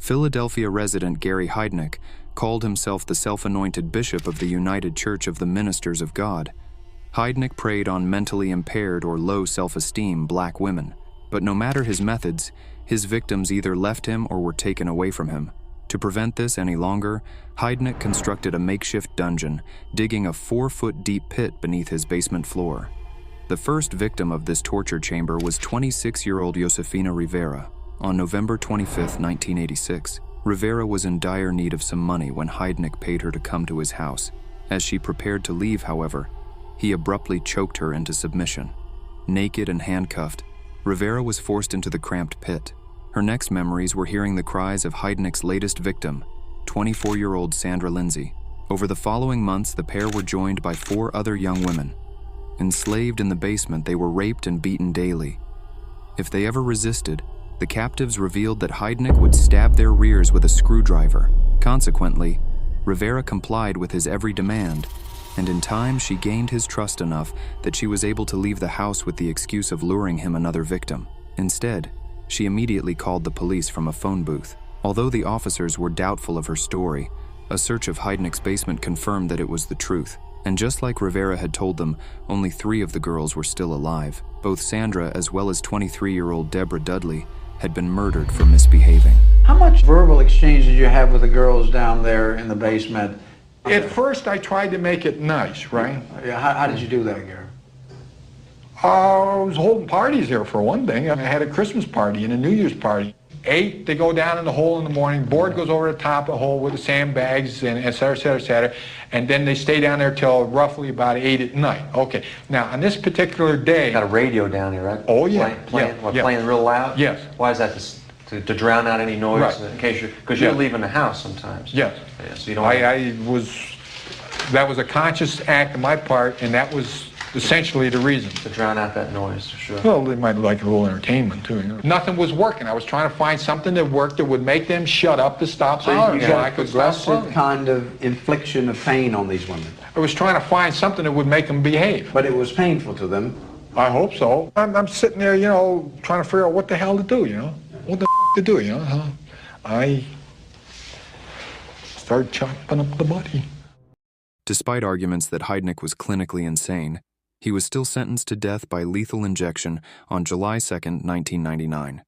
Philadelphia resident Gary Heidnik called himself the self-anointed bishop of the United Church of the Ministers of God. Heidnik preyed on mentally impaired or low self-esteem black women, but no matter his methods, his victims either left him or were taken away from him. To prevent this any longer, Heidnik constructed a makeshift dungeon, digging a 4-foot deep pit beneath his basement floor. The first victim of this torture chamber was 26-year-old Josephina Rivera. On November 25, 1986, Rivera was in dire need of some money when Heidnik paid her to come to his house. As she prepared to leave, however, he abruptly choked her into submission. Naked and handcuffed, Rivera was forced into the cramped pit. Her next memories were hearing the cries of Heidnik's latest victim, 24-year-old Sandra Lindsay. Over the following months, the pair were joined by 4 other young women. Enslaved in the basement, they were raped and beaten daily. If they ever resisted, the captives revealed that Heidnik would stab their rears with a screwdriver. Consequently, Rivera complied with his every demand, and in time she gained his trust enough that she was able to leave the house with the excuse of luring him another victim. Instead, she immediately called the police from a phone booth. Although the officers were doubtful of her story, a search of Heidnik's basement confirmed that it was the truth. And just like Rivera had told them, only 3 of the girls were still alive. Both Sandra as well as 23-year-old Deborah Dudley had been murdered for misbehaving. How much verbal exchange did you have with the girls down there in the basement? At first, I tried to make it nice, right? Yeah, how did you do that, Gary? I was holding parties here for one thing. I had a Christmas party and a New Year's party. 8, they go down in the hole in the morning, board goes over the top of the hole with the sandbags and et cetera, et cetera, et cetera, and then they stay down there till roughly about 8 at night. Okay, now on this particular day... Got a radio down here, right? Oh, yeah. Playing real loud? Yes. Why is that? To drown out any noise, right. In case because you're leaving the house sometimes. Yes. Yeah, so you don't that was a conscious act on my part, and that was essentially the reason. To drown out that noise, for sure. Well, they might like a little entertainment, too. You know? Nothing was working. I was trying to find something that worked that would make them shut up to stop hollering so I could stop hollering. Kind of infliction of pain on these women. I was trying to find something that would make them behave. But it was painful to them. I hope so. I'm sitting there, you know, trying to figure out what the hell to do, you know? What the to do, you know? I started chopping up the body. Despite arguments that Heidnik was clinically insane, he was still sentenced to death by lethal injection on July 2, 1999.